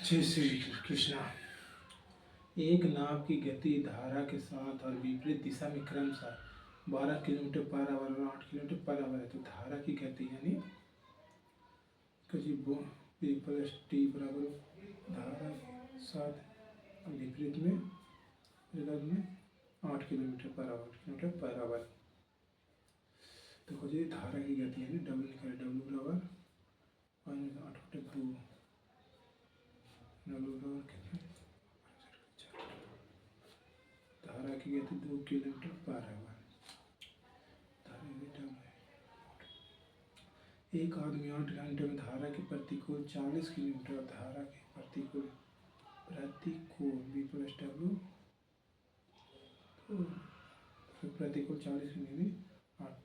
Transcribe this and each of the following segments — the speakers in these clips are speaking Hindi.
जय श्री कृष्णा। एक नाव की गति धारा के साथ और विपरीत दिशा में क्रमशः 12 किलोमीटर पर आवर और 8 किलोमीटर पर आवर है। तो धारा की गति यानी P प्लस टी बराबर धारा के साथ विपरीत में 8 किलोमीटर पर आवर। तो खोजिए धारा की गति यानी डब्ल्यू निकाले, डब्ल्यू बराबर 8/2 धारा की गति 2 किलोमीटर पर आवर। एक आदमी 8 घंटे में धारा के प्रतिकूल 40 किलोमीटर और धारा के प्रतिकूल बी प्लस डब्ल्यू प्रतिकूल 40 मिनट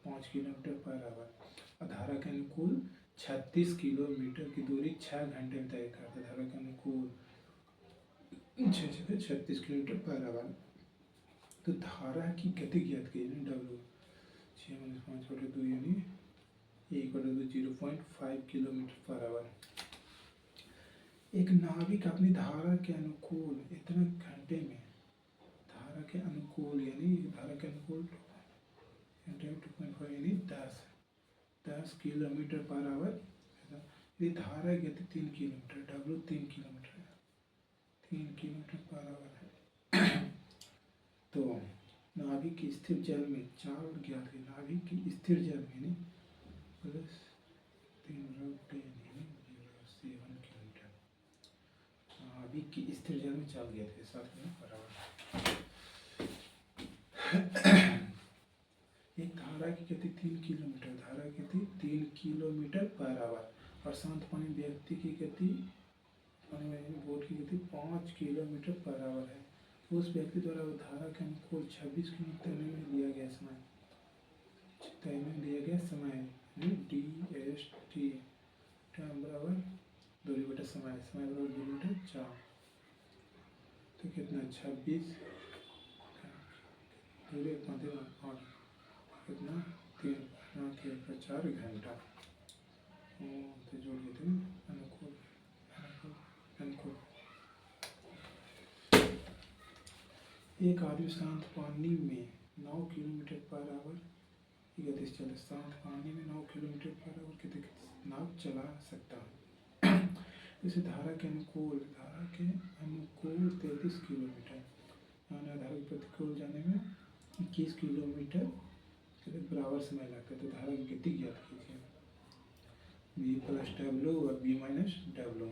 5 किलोमीटर पर आवर और धारा के अनुकूल 36 किलोमीटर की दूरी 6 घंटे में तय करता है। धारा के अनुकूल 36 किलोमीटर पर आवर। तो धारा की गति ज्ञात कीजिए, डब्ल्यू 6-5/2 यानी 0.5 किलोमीटर पर आवर। एक नाविक अपनी धारा के अनुकूल इतने घंटे में धारा के अनुकूल यानी 2.5 यानी 10 किलोमीटर पर आवर। ये धारा गति 3 kilometre, W 3 kilometre per hour है। तो नाभिक की स्थिर जल में चाल ज्ञात है। नाभिक की स्थिर जल में प्लस 3/10 यानी 0.7 किलोमीटर। नाभिक की स्थिर जल में चाल ज्ञात है, साथ में बराबर। एक धारा की गति 3 किलोमीटर, धारा की गति 3 किलोमीटर पर आवर और शांत पानी व्यक्ति की गति बोट की गति 5 किलोमीटर पर आवर है। उस व्यक्ति द्वारा धारा के अनुकूल 26 किलोमीटर तैरने में लिया गया समय DST टाइम बराबर दूरी बटा समय बराबर 2 4। तो कितना 26 दूरी 8 कितना 4 घंटा। तो जोड़ देते हैं अनुकूल। एक आदमी शांत पानी में 9 किलोमीटर पर आवर की गति से चले। शांत पानी में 9 किलोमीटर पर आवर की गति से नाव चला सकता है। इसे धारा के अनुकूल 33 किलोमीटर यानी धारा के प्रतिकूल जाने में 21 किलोमीटर बराबर समय लगता है। तो धारा की गति ज्ञात कीजिए, बी प्लस डब्ल्यू और बी माइनस डब्ल्यू।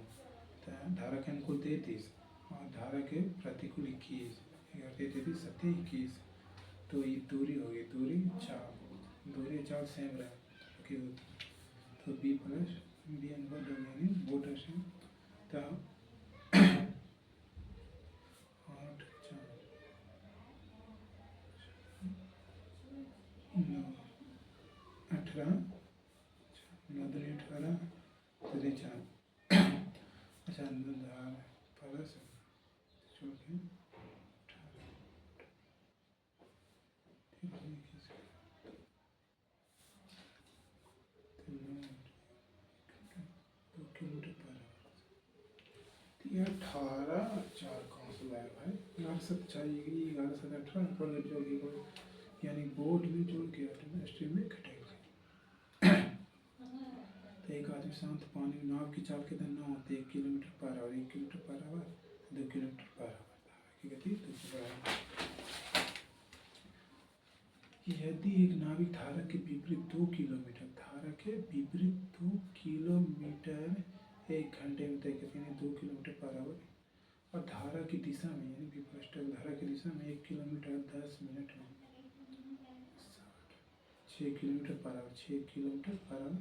धारा के अनुकूल 33 और धारा के प्रतिकूल 21 21। तो ये दूरी होगी, दूरी 4 सेम रहे। तो बी प्लस बी यानी बोट से 8 4 9 18 9 2 18 3 4 अच्छा प्लस ये 18 4 कौन सा लाया भाई? 11 चाहिए, 11 से 18 पर जोड़िए यानी बोर्ड में जोड़ के स्ट्रीम में घटेगा। तो एक आदमी शांत पानी में नाव की चाल कितना 9 होती है 1 kilometre per hour, 1 kilometre per hour 2 kilometre per hour. धारा की गति 2 यदि एक नाविक धारा के विपरीत 2 किलोमीटर 1 घंटे में तय करते हैं 2 किलोमीटर पर आवर और धारा की दिशा में यानी बी प्लस धारा की दिशा में 1 किलोमीटर 10 मिनट में 6 किलोमीटर पर आवर।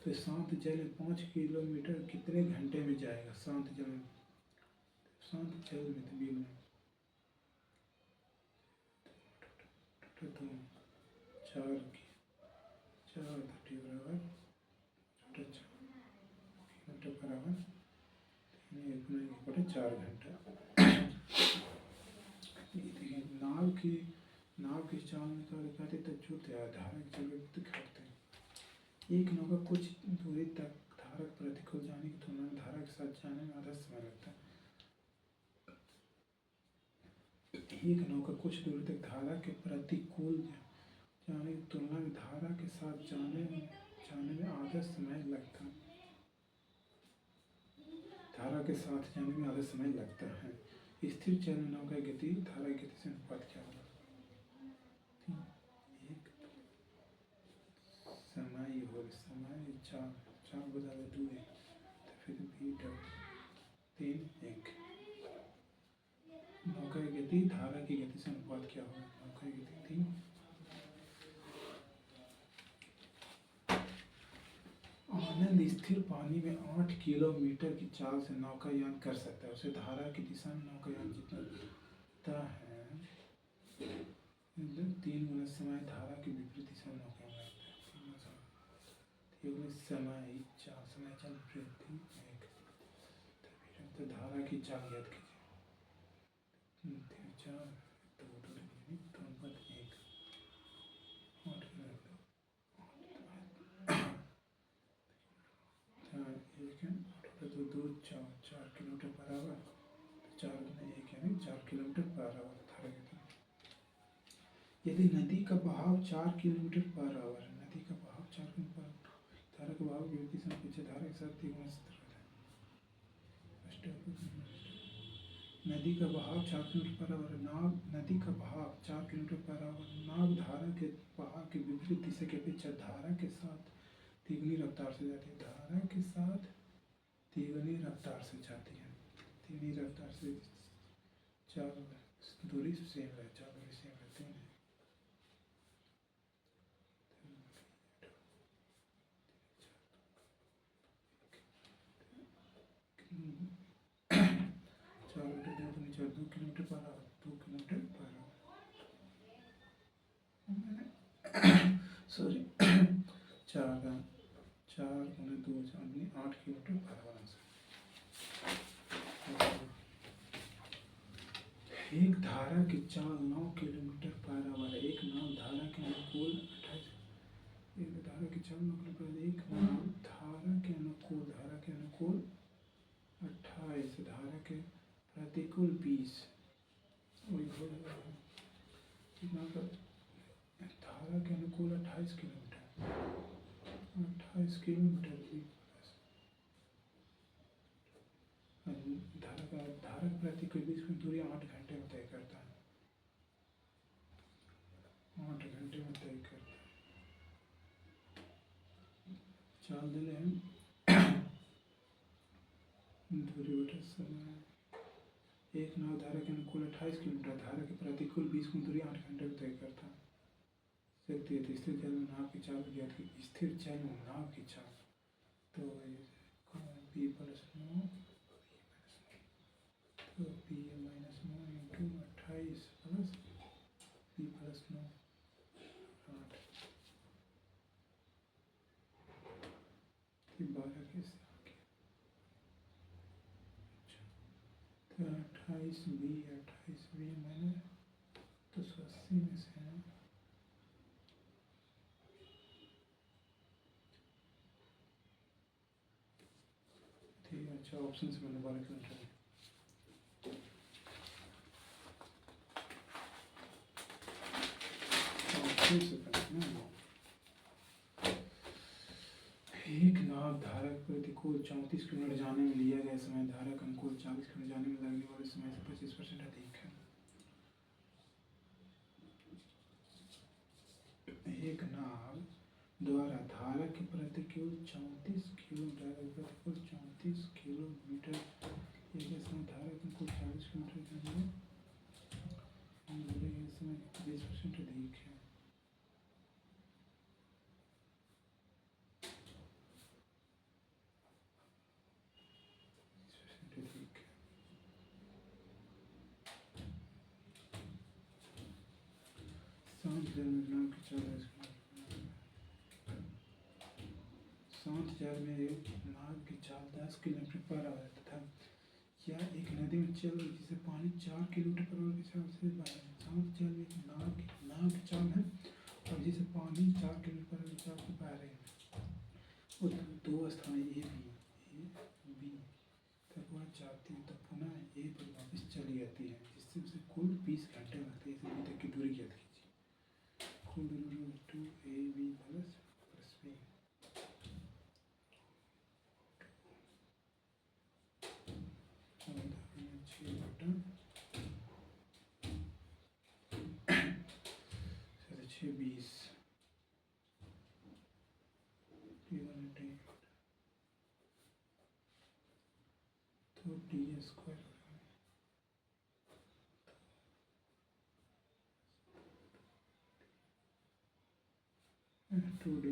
तो शांत जल में 5 किलोमीटर कितने घंटे में जाएगा? शांत जल में तो बी में 4 बराबर 4 घंटा। नाव की चाल निकालते तब छूते धारा की चल दिखाते हैं। एक नौका कुछ दूरी तक धारा प्रतिकूल जाने की तुलना में धारा के साथ जाने में आधा समय लगता है। एक नौका कुछ दूरी तक धारा के प्रतिकूल जाने की तुलना में धारा के साथ जाने में आधा समय लगता है। धारा के साथ जाने में आधा समय लगता है। स्थिर चल में नौका की गति धारा की गति से अनुपात क्या होगा? एक समय हो समय 4 बराबर 2 है तो फिर भी 3 1। नौका की गति धारा की गति से अनुपात क्या होगा? नौका की गति 3। आनंद स्थिर पानी में 8 किलोमीटर की चाल से नौकायान कर सकता है। उसे धारा की दिशा में नौकायान जितना लगता है 3 गुना समय धारा की विपरीत दिशा में नौकायान लगता है। 3 समय 4 समय चल विपरीत 1 तो धारा की चाल ज्ञात कीजिए। 4 2 2 3 1 8 2 4 किलोमीटर पर आवर 4 गुना 1 यानी 4 किलोमीटर पर आवर धारा की। यदि नदी का बहाव 4 किलोमीटर पर आवर है, नदी का बहाव 4 किलोमीटर धारा का बहाव विपरीत दिशा में पीछे धारा के साथ 3 गुना नदी का बहाव 4 किलोमीटर पर आवर नाव नदी का बहाव 4 किलोमीटर पर आवर नाव धारा के बहाव के विपरीत दिशा के अपेक्षा धारा के साथ तिगुनी रफ्तार से जाती है। धारा के साथ तिगुनी रफ्तार से जाती है। तिगुनी रफ्तार से 4 दूरी सेम है 4 दूरी सेम रहती है। चार 2 kilometre per hour 2 kilometre per hour sorry 4 गुना 2 8 किलोमीटर पर आवर। एक धारा की चाल 9 किलोमीटर पर आवर है। एक नाव धारा के अनुकूल 28 एक धारा की चाल 9 किलोमीटर एक नाव धारा के अनुकूल 28 धारा के प्रतिकूल 20 धारा के अनुकूल 28 किलोमीटर धारा के प्रतिकूल 20 की दूरी 8 घंटे में तय करता है। 8 घंटे में तय करता है। चाल दिले हैं दूरी बटा समय। एक नाव धारा के अनुकूल 28 किलोमीटर धारा के प्रतिकूल 20 की दूरी 8 घंटे में तय करता है। सकती है तो स्थिर जल में नाव की चाल ज्ञात की। स्थिर जल में नाव की चाल तो p प्लस 9 तो p minus 9 into 28 plus p plus 9 8 12 के से आगे तो 28 b मैंने तो 180 में से है ठीक है। अच्छा ऑप्शन से मैंने 12 किलोमीटर एक नाव धारा के प्रतिकूल 34 किलोमीटर जाने में लिया गया समय धारा के अनुकूल 40 किलोमीटर जाने में लगने वाले समय से 25% अधिक है। एक नाव द्वारा धारा के प्रतिकूल 34 किलोमीटर एक समय धारा के अनुकूल 40 किलोमीटर जाने में समय 20% अधिक है। शांत जल में नाव की चाल शांत जल में नाव की चाल 10 किलोमीटर पर आवर तथा या एक नदी में चल रही जिसे पानी 4 किलोमीटर पर आवर की चाल से बह रहा है। शांत जल में एक नाव की चाल है और जिसे पानी 4 किलोमीटर पर आवर की चाल से बह रहे हैं। और 2 स्थान ए बी तब वह जाती है तो पुनः ए पर वापस चली जाती है, जिससे उसे कुल 20 घंटे लगते हैं। इसे बी तक की दूरी ज्ञात कीजिए। कुल दूरी 2ab प्लस बी। उदाहरण 6 बटा 6 20 तो डी स्क्वायर 2d